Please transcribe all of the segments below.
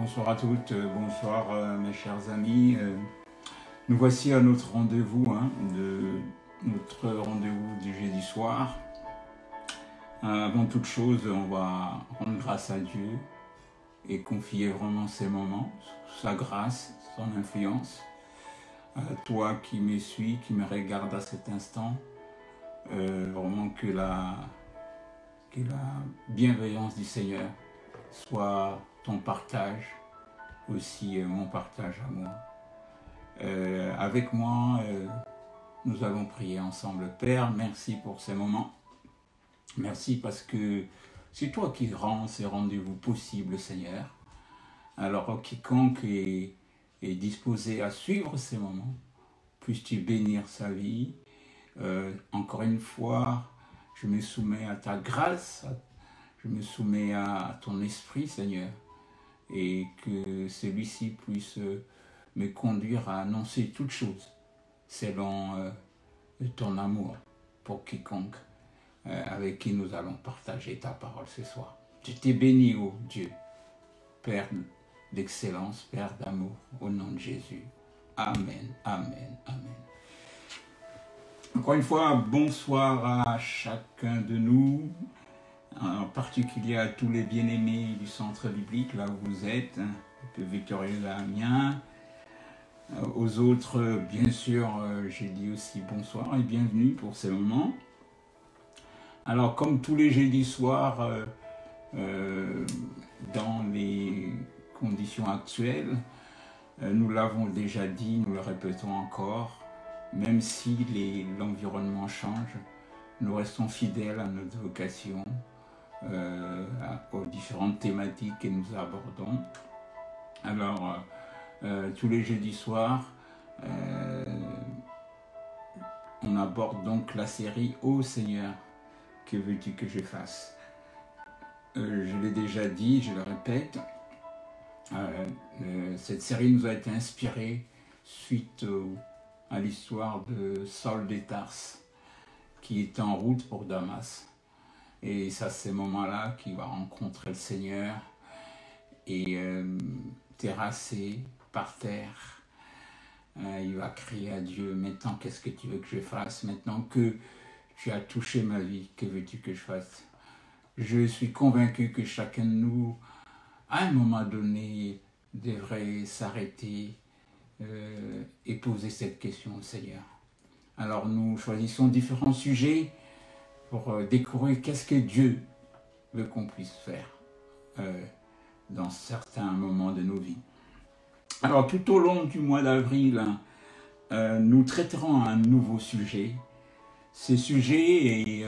Bonsoir à toutes, bonsoir mes chers amis. Nous voici à notre rendez-vous, notre rendez-vous du jeudi soir. Avant toute chose, on va rendre grâce à Dieu et confier vraiment ces moments, sa grâce, son influence. Toi qui me suis, qui me regarde à cet instant, vraiment que la bienveillance du Seigneur soit ton partage, aussi mon partage à moi. Avec moi, nous allons prier ensemble. Père, merci pour ces moments. Merci parce que c'est toi qui rends ces rendez-vous possibles, Seigneur. Alors, quiconque est disposé à suivre ces moments, puisses-tu bénir sa vie. Encore une fois, je me soumets à ta grâce, je me soumets à ton esprit, Seigneur, et que celui-ci puisse me conduire à annoncer toutes choses selon ton amour pour quiconque avec qui nous allons partager ta parole ce soir. Je t'ai béni, ô Dieu, Père d'excellence, Père d'amour, au nom de Jésus. Amen, amen, amen. Encore une fois, bonsoir à chacun de nous, en particulier à tous les bien-aimés du centre biblique, là où vous êtes, de Victorieux à Amiens. Aux autres, bien sûr, j'ai dit aussi bonsoir et bienvenue pour ces moments. Alors, comme tous les jeudis soirs, dans les conditions actuelles, nous l'avons déjà dit, nous le répétons encore, même si l'environnement change, nous restons fidèles à notre vocation, aux différentes thématiques que nous abordons. Alors, tous les jeudis soirs, on aborde donc la série « Ô Seigneur, que veux-tu que je fasse ?» Je l'ai déjà dit, je le répète, cette série nous a été inspirée suite à l'histoire de Saul de Tarse, qui était en route pour Damas. Et c'est à ces moments-là qu'il va rencontrer le Seigneur et terrassé par terre, il va crier à Dieu: maintenant, qu'est-ce que tu veux que je fasse? Maintenant que tu as touché ma vie, que veux-tu que je fasse? Je suis convaincu que chacun de nous, à un moment donné, devrait s'arrêter et poser cette question au Seigneur. Alors nous choisissons différents sujets pour découvrir qu'est-ce que Dieu veut qu'on puisse faire dans certains moments de nos vies. Alors tout au long du mois d'avril, nous traiterons un nouveau sujet. Ce sujet est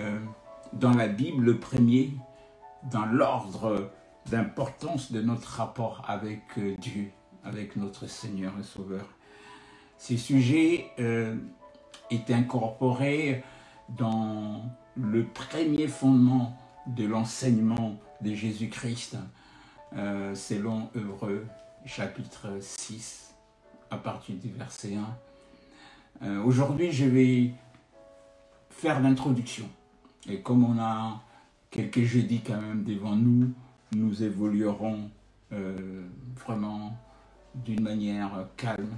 dans la Bible le premier, dans l'ordre d'importance de notre rapport avec Dieu, avec notre Seigneur et Sauveur. Ce sujet est incorporé dans le premier fondement de l'enseignement de Jésus-Christ, selon Hébreux chapitre 6, à partir du verset 1. Aujourd'hui, je vais faire l'introduction. Et comme on a quelques jeudis quand même devant nous, nous évoluerons vraiment d'une manière calme.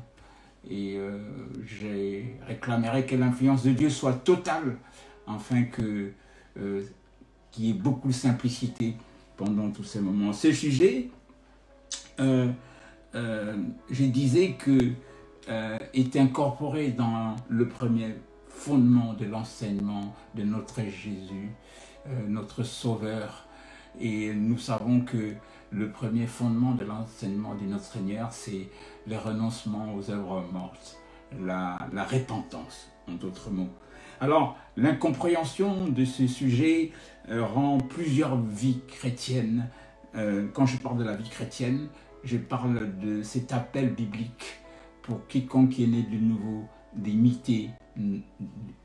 Et je réclamerai que l'influence de Dieu soit totale, afin qu'il y ait beaucoup de simplicité pendant tous ces moments. Ce sujet, je disais que est incorporé dans le premier fondement de l'enseignement de notre Jésus, notre Sauveur. Et nous savons que le premier fondement de l'enseignement de notre Seigneur, c'est le renoncement aux œuvres mortes, la repentance, en d'autres mots. Alors, l'incompréhension de ce sujet rend plusieurs vies chrétiennes. Quand je parle de la vie chrétienne, je parle de cet appel biblique pour quiconque est né de nouveau d'imiter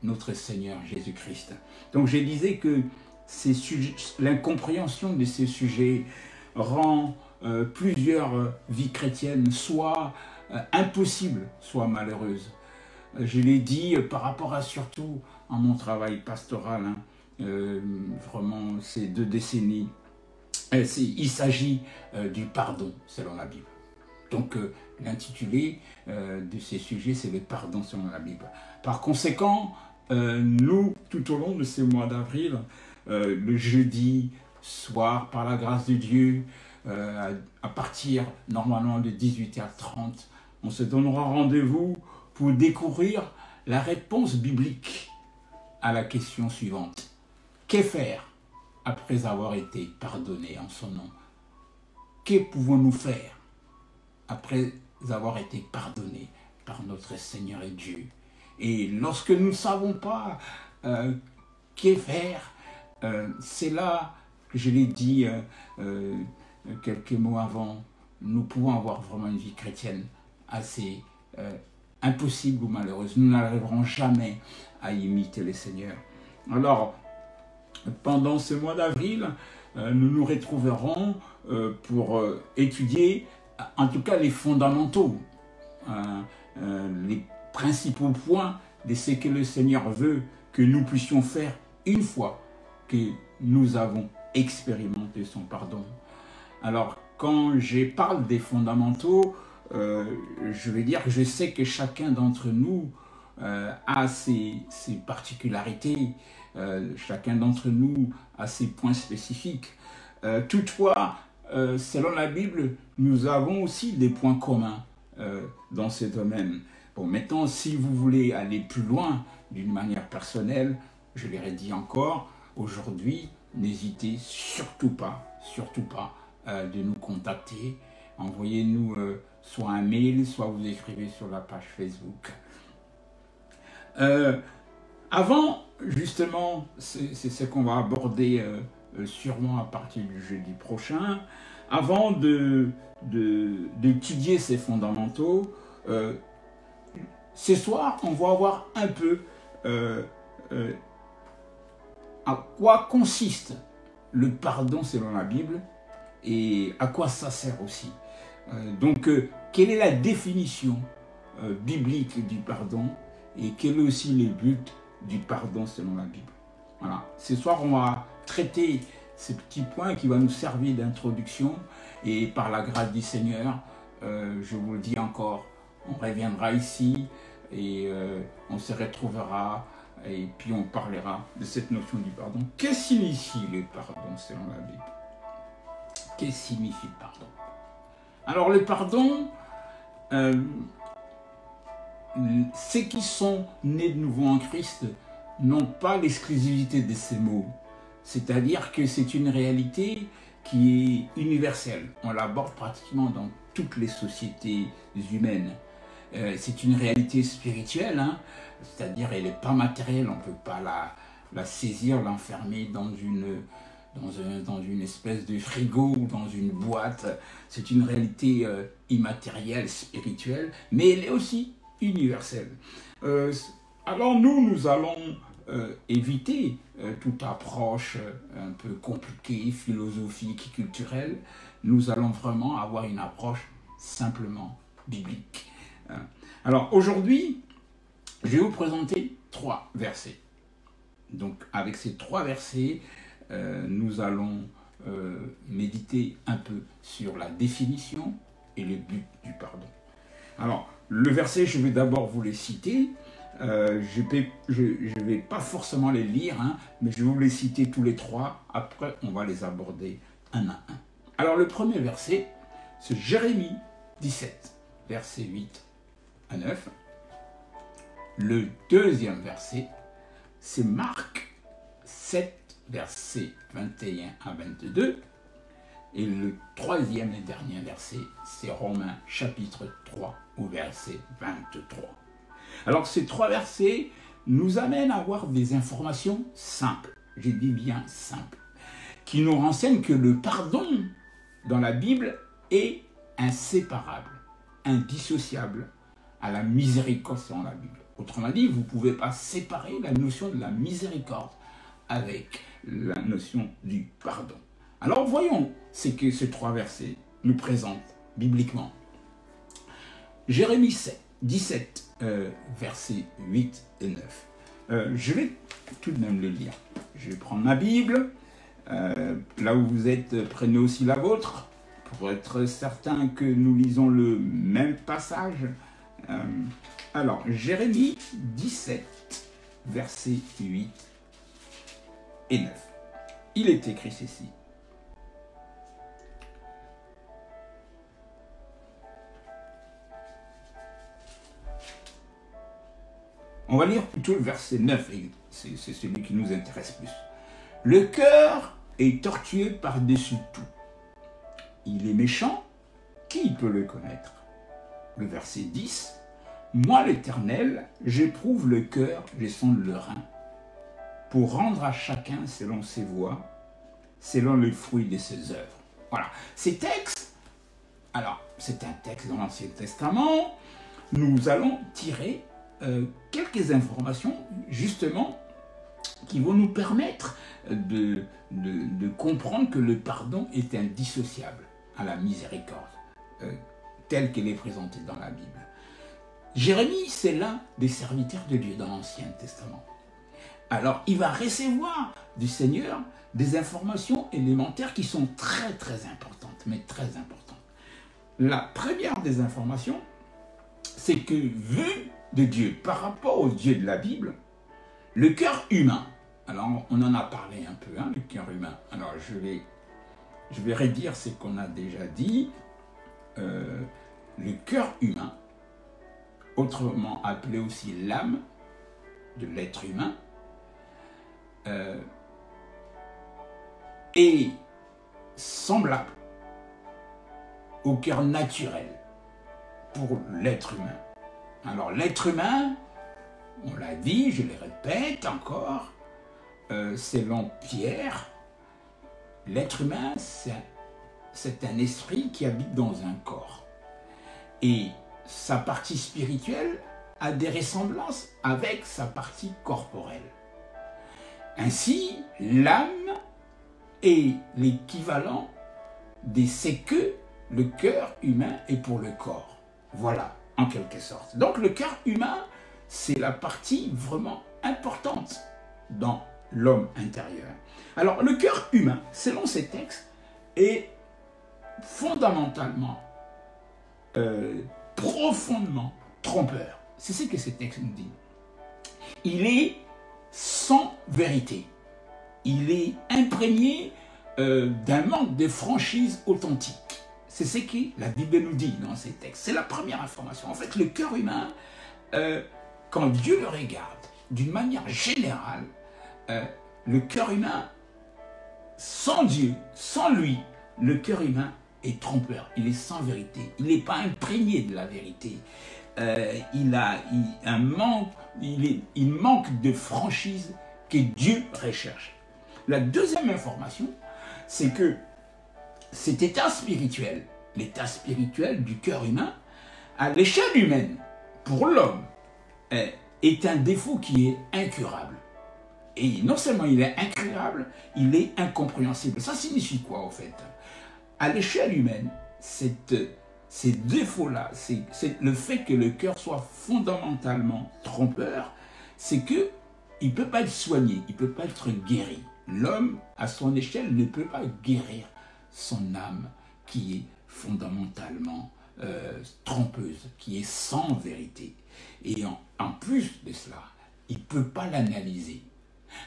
notre Seigneur Jésus-Christ. Donc je disais que l'incompréhension de ces sujets rend plusieurs vies chrétiennes soit impossibles, soit malheureuses. Je l'ai dit par rapport à surtout à mon travail pastoral, vraiment ces 2 décennies il s'agit du pardon selon la Bible. Donc l'intitulé de ces sujets, c'est le pardon selon la Bible. Par conséquent, nous, tout au long de ces mois d'avril, le jeudi soir, par la grâce de Dieu, à partir normalement de 18h30, on se donnera rendez-vous pour découvrir la réponse biblique à la question suivante. Que faire après avoir été pardonné en son nom? Que pouvons-nous faire après avoir été pardonnés par notre Seigneur et Dieu? Et lorsque nous ne savons pas que faire, c'est là que je l'ai dit quelques mots avant, nous pouvons avoir vraiment une vie chrétienne assez impossible ou malheureuse. Nous n'arriverons jamais à imiter le Seigneur. Alors, pendant ce mois d'avril, nous nous retrouverons pour étudier, en tout cas, les fondamentaux, les principaux points de ce que le Seigneur veut que nous puissions faire une fois que nous avons expérimenté son pardon. Alors, quand je parle des fondamentaux, je vais dire que je sais que chacun d'entre nous a ses particularités, chacun d'entre nous a ses points spécifiques. Toutefois, selon la Bible, nous avons aussi des points communs dans ce domaine. Bon, maintenant, si vous voulez aller plus loin d'une manière personnelle, je l'ai dit encore, aujourd'hui, n'hésitez surtout pas de nous contacter. Envoyez-nous soit un mail, soit vous écrivez sur la page Facebook. Avant, justement, c'est ce qu'on va aborder sûrement à partir du jeudi prochain. Avant d'étudier ces fondamentaux, ce soir, on va voir un peu à quoi consiste le pardon selon la Bible et à quoi ça sert aussi. Donc, quelle est la définition biblique du pardon et quel est aussi le but du pardon selon la Bible. Voilà. Ce soir, on va traiter ces petits points qui vont nous servir d'introduction et par la grâce du Seigneur, je vous le dis encore, on reviendra ici et on se retrouvera et puis on parlera de cette notion du pardon. Que signifie le pardon selon la Bible? Que signifie le pardon? Alors le pardon, ceux qui sont nés de nouveau en Christ n'ont pas l'exclusivité de ces mots. C'est-à-dire que c'est une réalité qui est universelle. On l'aborde pratiquement dans toutes les sociétés humaines. C'est une réalité spirituelle, hein, c'est-à-dire elle n'est pas matérielle, on ne peut pas la saisir, l'enfermer dans une espèce de frigo ou dans une boîte. C'est une réalité immatérielle, spirituelle, mais elle est aussi universelle. Alors nous allons éviter toute approche un peu compliquée, philosophique, culturelle. Nous allons vraiment avoir une approche simplement biblique. Alors aujourd'hui, je vais vous présenter 3 versets. Donc avec ces 3 versets, nous allons méditer un peu sur la définition et le but du pardon. Alors, le verset, je vais d'abord vous les citer. Je ne vais pas forcément les lire, hein, mais je vais vous les citer tous les 3. Après, on va les aborder un à un. Alors, le premier verset, c'est Jérémie 17, verset 8 à 9. Le deuxième verset, c'est Marc 7, verset 21 à 22. Et le troisième et dernier verset, c'est Romains chapitre 3, au verset 23. Alors ces 3 versets nous amènent à avoir des informations simples, j'ai dit bien simples, qui nous renseignent que le pardon dans la Bible est inséparable, indissociable à la miséricorde dans la Bible. Autrement dit, vous ne pouvez pas séparer la notion de la miséricorde avec la notion du pardon. Alors voyons ce que ces 3 versets nous présentent bibliquement. Jérémie 17, versets 8 et 9. Je vais tout de même le lire. Je vais prendre ma Bible. Là où vous êtes, prenez aussi la vôtre, pour être certain que nous lisons le même passage. Alors, Jérémie 17, versets 8 et 9. Il est écrit ceci. On va lire plutôt le verset 9, et c'est celui qui nous intéresse plus. Le cœur est tortueux par-dessus tout. Il est méchant, qui peut le connaître? Le verset 10. Moi l'Éternel, j'éprouve le cœur, je sonde le rein, pour rendre à chacun selon ses voies, selon le fruit de ses œuvres. Voilà. Ces textes, alors c'est un texte dans l'Ancien Testament, nous allons tirer quelques informations justement qui vont nous permettre de comprendre que le pardon est indissociable à la miséricorde telle qu'elle est présentée dans la Bible. Jérémie, c'est l'un des serviteurs de Dieu dans l'Ancien Testament. Alors, il va recevoir du Seigneur des informations élémentaires qui sont très très importantes, mais très importantes. La première des informations, c'est que vu de Dieu par rapport au Dieu de la Bible, le cœur humain, alors on en a parlé un peu, le cœur humain, alors je vais redire ce qu'on a déjà dit, le cœur humain, autrement appelé aussi l'âme de l'être humain, est semblable au cœur naturel pour l'être humain. Alors l'être humain, on l'a dit, je le répète encore, selon Pierre, l'être humain, c'est un esprit qui habite dans un corps. Et sa partie spirituelle a des ressemblances avec sa partie corporelle. Ainsi, l'âme est l'équivalent de ce que le cœur humain est pour le corps. Voilà, en quelque sorte. Donc le cœur humain, c'est la partie vraiment importante dans l'homme intérieur. Alors le cœur humain, selon ces textes, est fondamentalement, profondément trompeur. C'est ce que ces textes nous disent. Il est sans vérité. Il est imprégné d'un manque de franchise authentique. C'est ce que la Bible nous dit dans ces textes. C'est la première information. En fait, le cœur humain, quand Dieu le regarde, d'une manière générale, le cœur humain, sans Dieu, sans lui, le cœur humain est trompeur. Il est sans vérité. Il n'est pas imprégné de la vérité. Il manque de franchise que Dieu recherche. La deuxième information, c'est que cet état spirituel, l'état spirituel du cœur humain, à l'échelle humaine, pour l'homme, est un défaut qui est incurable. Et non seulement il est incurable, il est incompréhensible. Ça signifie quoi, au fait? À l'échelle humaine, ces défauts-là, c'est le fait que le cœur soit fondamentalement trompeur, c'est qu'il ne peut pas être soigné, il ne peut pas être guéri. L'homme, à son échelle, ne peut pas guérir son âme qui est fondamentalement trompeuse, qui est sans vérité. Et en plus de cela, il ne peut pas l'analyser.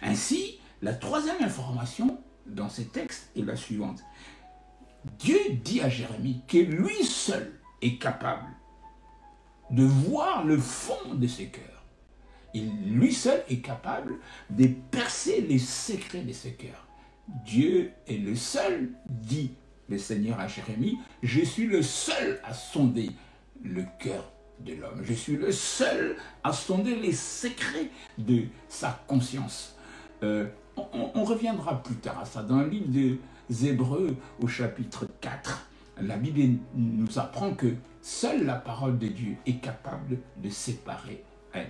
Ainsi, la troisième information dans ces textes est la suivante. Dieu dit à Jérémie que lui seul est capable de voir le fond de ce cœur. Lui seul est capable de percer les secrets de ce cœur. Dieu est le seul, dit le Seigneur à Jérémie, je suis le seul à sonder le cœur de l'homme. Je suis le seul à sonder les secrets de sa conscience. On reviendra plus tard à ça. Dans le livre des Hébreux, au chapitre 4, la Bible nous apprend que seule la parole de Dieu est capable de séparer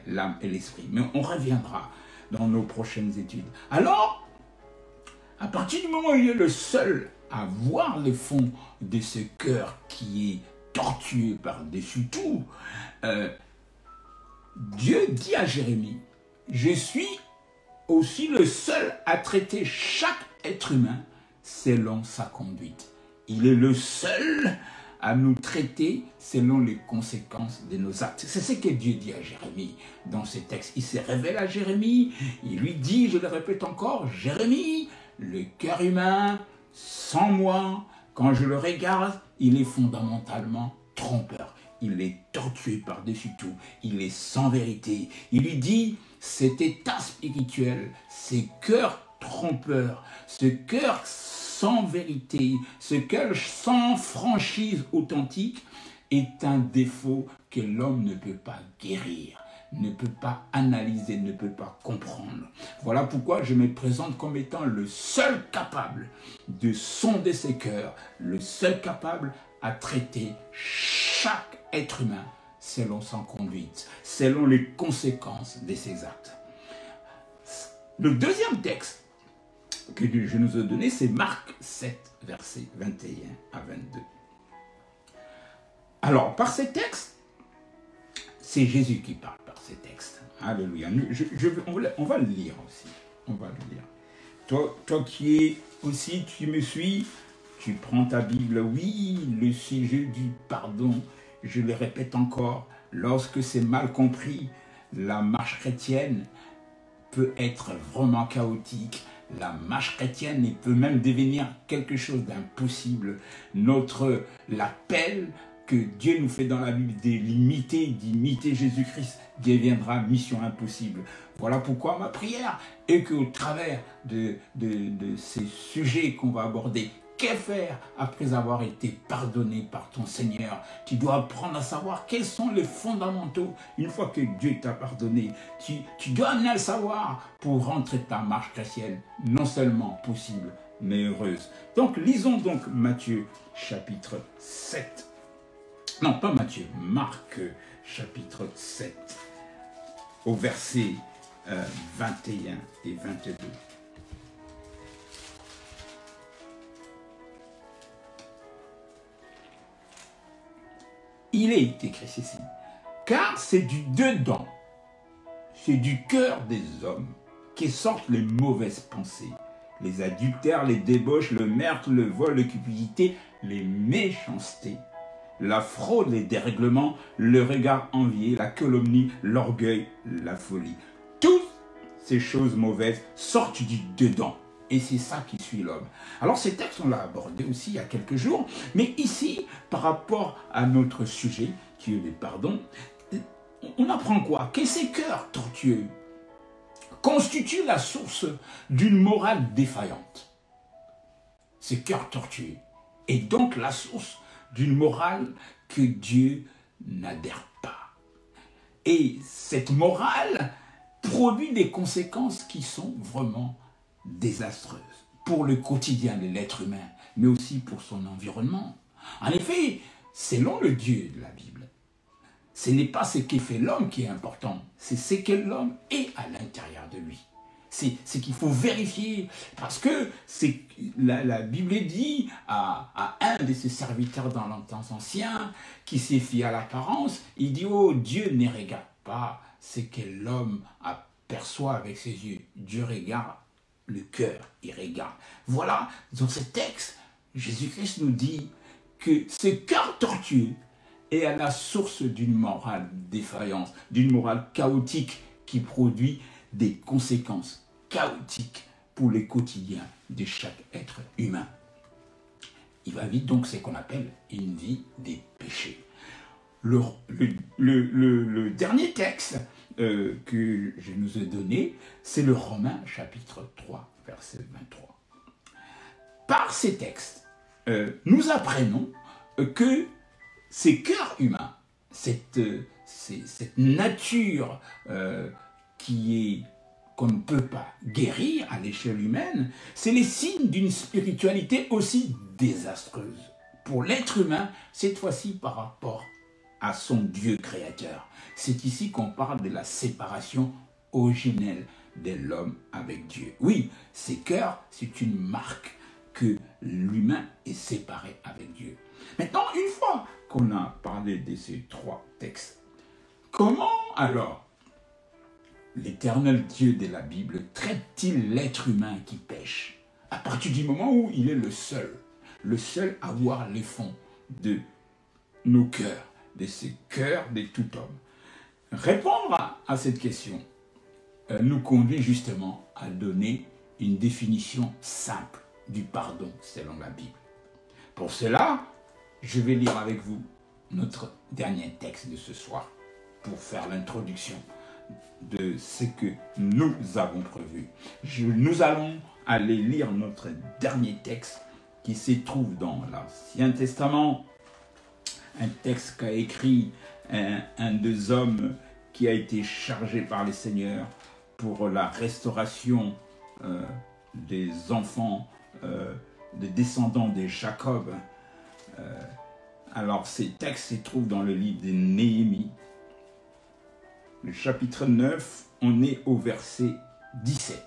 l'âme et l'esprit. Mais on reviendra dans nos prochaines études. Alors, à partir du moment où il est le seul à voir le fond de ce cœur qui est tortueux par-dessus tout, Dieu dit à Jérémie, je suis aussi le seul à traiter chaque être humain selon sa conduite. Il est le seul à nous traiter selon les conséquences de nos actes. C'est ce que Dieu dit à Jérémie dans ce texte. Il se révèle à Jérémie, il lui dit, je le répète encore, Jérémie, le cœur humain, sans moi, quand je le regarde, il est fondamentalement trompeur. Il est tortueux par-dessus tout. Il est sans vérité. Il lui dit, cet état spirituel, ce cœur trompeur, ce cœur sans vérité, ce cœur sans franchise authentique est un défaut que l'homme ne peut pas guérir, ne peut pas analyser, ne peut pas comprendre. Voilà pourquoi je me présente comme étant le seul capable de sonder ses cœurs, le seul capable à traiter chaque être humain selon sa conduite, selon les conséquences de ses actes. Le deuxième texte que je nous ai donné, c'est Marc 7, versets 21 à 22. Alors, par ces textes, c'est Jésus qui parle par ces textes. Alléluia. On va le lire aussi. On va le lire. Toi qui es aussi, tu me suis, tu prends ta Bible. Oui, le sujet du pardon, je le répète encore, lorsque c'est mal compris, la marche chrétienne peut être vraiment chaotique. La marche chrétienne peut même devenir quelque chose d'impossible. L'appel que Dieu nous fait dans la Bible d'imiter Jésus-Christ deviendra mission impossible. Voilà pourquoi ma prière est qu'au travers de ces sujets qu'on va aborder, que faire après avoir été pardonné par ton Seigneur? Tu dois apprendre à savoir quels sont les fondamentaux. Une fois que Dieu t'a pardonné, tu dois amener à le savoir pour rentrer ta marche chrétienne, non seulement possible, mais heureuse. Donc, lisons donc Matthieu chapitre 7. Non, pas Matthieu, Marc chapitre 7, au verset 21 et 22. Il est écrit ceci, car c'est du dedans, c'est du cœur des hommes que sortent les mauvaises pensées, les adultères, les débauches, le meurtre, le vol, la cupidité, les méchancetés, la fraude, les dérèglements, le regard envié, la calomnie, l'orgueil, la folie. Toutes ces choses mauvaises sortent du dedans. Et c'est ça qui suit l'homme. Alors ces textes, on l'a abordé aussi il y a quelques jours, mais ici, par rapport à notre sujet, qui est le pardon, on apprend quoi? Que ces cœurs tortueux constituent la source d'une morale défaillante. Ces cœurs tortueux est donc la source d'une morale que Dieu n'adhère pas. Et cette morale produit des conséquences qui sont vraiment désastreuse pour le quotidien de l'être humain, mais aussi pour son environnement. En effet, selon le Dieu de la Bible, ce n'est pas ce que fait l'homme qui est important, c'est ce que l'homme est à l'intérieur de lui. C'est ce qu'il faut vérifier, parce que la Bible dit à un de ses serviteurs dans le temps ancien, qui s'est fié à l'apparence, il dit, oh, Dieu ne regarde pas ce que l'homme aperçoit avec ses yeux, Dieu regarde le cœur, il regarde. Voilà, dans ce texte, Jésus-Christ nous dit que ce cœur tortueux est à la source d'une morale défaillante, d'une morale chaotique qui produit des conséquences chaotiques pour le quotidien de chaque être humain. Il va vivre donc ce qu'on appelle une vie des péchés. Le dernier texte que je nous ai donné, c'est le Romains chapitre 3, verset 23. Par ces textes, nous apprenons que ces cœurs humains, cette nature qu'on ne peut pas guérir à l'échelle humaine, c'est les signes d'une spiritualité aussi désastreuse pour l'être humain, cette fois-ci par rapport à son Dieu créateur. C'est ici qu'on parle de la séparation originelle de l'homme avec Dieu. Oui, ces cœurs, c'est une marque que l'humain est séparé avec Dieu. Maintenant, une fois qu'on a parlé de ces trois textes, comment alors l'Éternel Dieu de la Bible traite-t-il l'être humain qui pêche à partir du moment où il est le seul à voir les fonds de nos cœurs, de ces cœurs de tout homme? Répondre à cette question nous conduit justement à donner une définition simple du pardon selon la Bible. Pour cela, je vais lire avec vous notre dernier texte de ce soir pour faire l'introduction de ce que nous avons prévu. Nous allons aller lire notre dernier texte qui se trouve dans l'Ancien Testament, un texte qu'a écrit un des hommes qui a été chargé par le Seigneur pour la restauration des enfants, des descendants de Jacob. Alors ces textes se trouvent dans le livre de Néhémie. Le chapitre 9, on est au verset 17.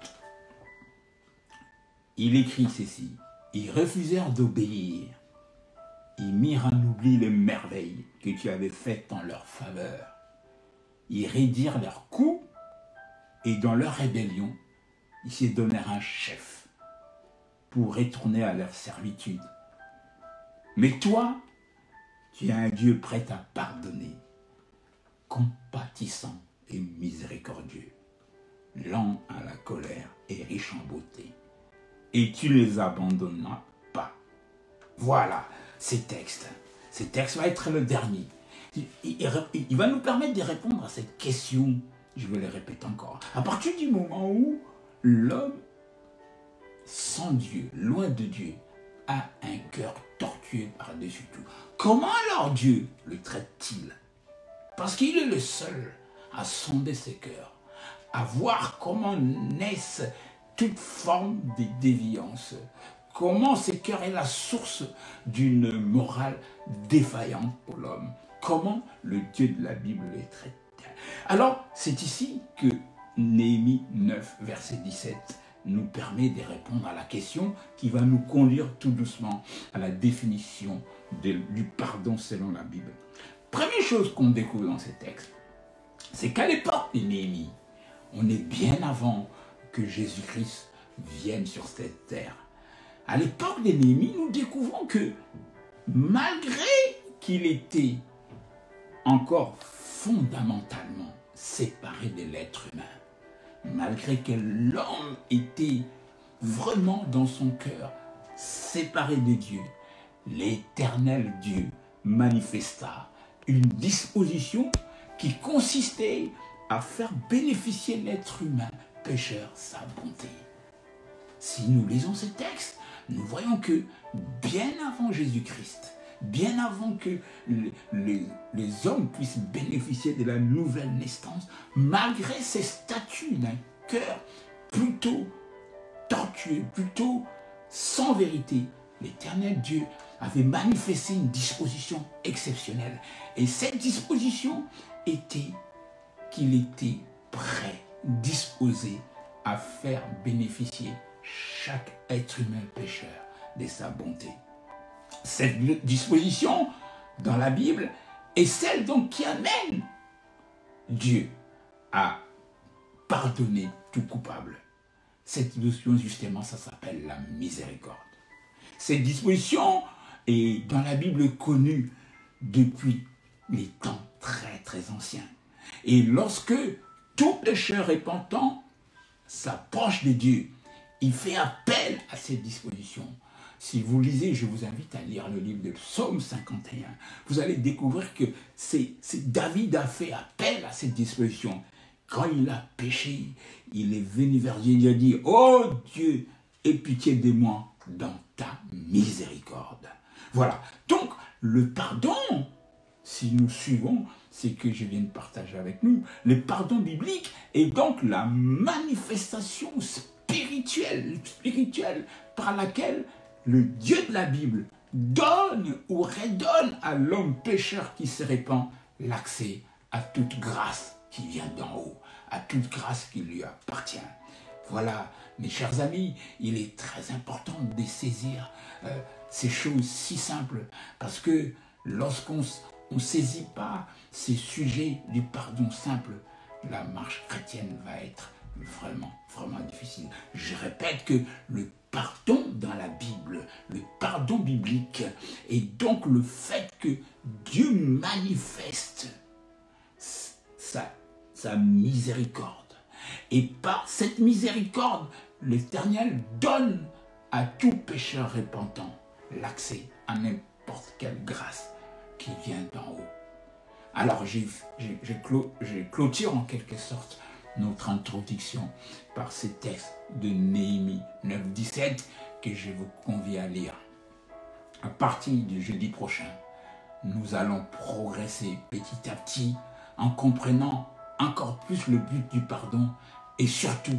Il écrit ceci: ils refusèrent d'obéir. Ils mirent en oubli les merveilles que tu avais faites en leur faveur. Ils raidirent leurs coups et dans leur rébellion, ils se donnèrent un chef pour retourner à leur servitude. Mais toi, tu es un Dieu prêt à pardonner, compatissant et miséricordieux, lent à la colère et riche en beauté. Et tu ne les abandonneras pas. Voilà ces textes. Ces textes va être le dernier. Il va nous permettre de répondre à cette question. Je vais le répéter encore. À partir du moment où l'homme, sans Dieu, loin de Dieu, a un cœur tortueux par-dessus tout, comment alors Dieu le traite-t-il? Parce qu'il est le seul à sonder ses cœurs, à voir comment naissent toute forme de déviance, comment ce cœur est la source d'une morale défaillante pour l'homme, comment le Dieu de la Bible les traite. Alors, c'est ici que Néhémie 9, verset 17, nous permet de répondre à la question qui va nous conduire tout doucement à la définition du pardon selon la Bible. Première chose qu'on découvre dans ces textes, c'est qu'à l'époque de Néhémie, on est bien avant que Jésus-Christ vienne sur cette terre. À l'époque de Néhémie, nous découvrons que malgré qu'il était encore fondamentalement séparé de l'être humain, malgré que l'homme était vraiment dans son cœur séparé de Dieu, l'Éternel Dieu manifesta une disposition qui consistait à faire bénéficier l'être humain pécheur sa bonté. Si nous lisons ces textes, nous voyons que bien avant Jésus-Christ, bien avant que les hommes puissent bénéficier de la nouvelle naissance, malgré ces statuts d'un cœur plutôt tortueux, plutôt sans vérité, l'Éternel Dieu avait manifesté une disposition exceptionnelle. Et cette disposition était qu'il était prêt, disposé à faire bénéficier chaque être humain pécheur de sa bonté. Cette disposition dans la Bible est celle donc qui amène Dieu à pardonner tout coupable. Cette notion justement, ça s'appelle la miséricorde. Cette disposition est dans la Bible connue depuis les temps très très anciens. Et lorsque tout pécheur repentant s'approche de Dieu, il fait appel à cette disposition. Si vous lisez, je vous invite à lire le livre de Psaume 51. Vous allez découvrir que David a fait appel à cette disposition. Quand il a péché, il est venu vers Dieu et il a dit « Oh Dieu, aie pitié de moi dans ta miséricorde. » Voilà. Donc, le pardon, si nous suivons ce que je viens de partager avec nous, le pardon biblique est donc la manifestation spirituelle par laquelle le Dieu de la Bible donne ou redonne à l'homme pécheur qui se répand l'accès à toute grâce qui vient d'en haut, à toute grâce qui lui appartient. Voilà, mes chers amis, il est très important de saisir ces choses si simples, parce que lorsqu'on ne saisit pas ces sujets du pardon simple, la marche chrétienne va être vraiment, vraiment difficile. Je répète que le pardon dans la Bible, le pardon biblique, et donc le fait que Dieu manifeste sa miséricorde. Et par cette miséricorde, l'Éternel donne à tout pécheur repentant l'accès à n'importe quelle grâce qui vient d'en haut. Alors, je clôture en quelque sorte notre introduction par ces textes de Néhémie 9-17 que je vous convie à lire. À partir du jeudi prochain, nous allons progresser petit à petit en comprenant encore plus le but du pardon et surtout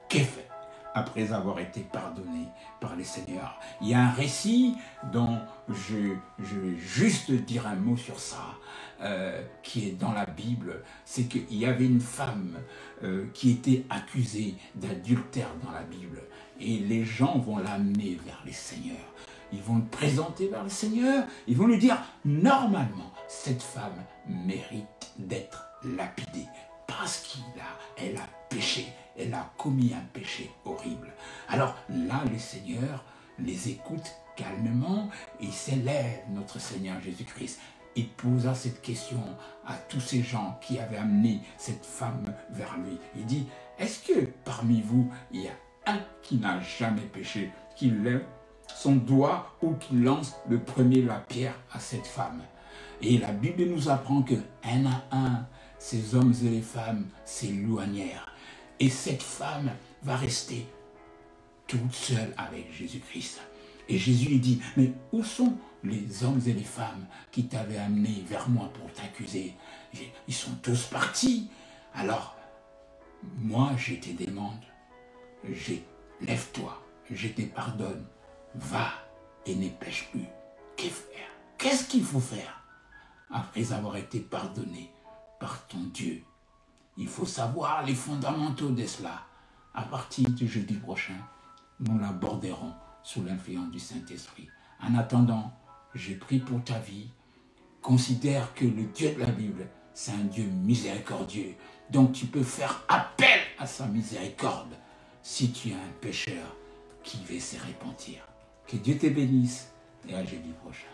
qu'est fait après avoir été pardonné par le Seigneur. Il y a un récit dont je vais juste dire un mot sur ça, qui est dans la Bible. C'est qu'il y avait une femme qui était accusée d'adultère dans la Bible. Et les gens vont l'amener vers le Seigneur. Ils vont le présenter vers le Seigneur. Ils vont lui dire, normalement, cette femme mérite d'être lapidée. Parce qu'elle a péché, elle a commis un péché horrible. Alors là, le Seigneur les écoute calmement et s'élève notre Seigneur Jésus-Christ. Il posa cette question à tous ces gens qui avaient amené cette femme vers lui. Il dit, est-ce que parmi vous, il y a un qui n'a jamais péché, qui lève son doigt ou qui lance le premier la pierre à cette femme? Et la Bible nous apprend que un à un, ces hommes et les femmes s'éloignèrent. Et cette femme va rester toute seule avec Jésus-Christ. Et Jésus lui dit, mais où sont les hommes et les femmes qui t'avaient amené vers moi pour t'accuser? Ils sont tous partis. Alors, moi, je te demande, lève-toi, je te pardonne, va et ne pêche plus. Que faire? Qu'est-ce qu'il faut faire après avoir été pardonné par ton Dieu? Il faut savoir les fondamentaux de cela. À partir du jeudi prochain, nous l'aborderons sous l'influence du Saint-Esprit. En attendant, je prie pour ta vie. Considère que le Dieu de la Bible, c'est un Dieu miséricordieux. Donc tu peux faire appel à sa miséricorde si tu es un pécheur qui veut se repentir. Que Dieu te bénisse et à jeudi prochain.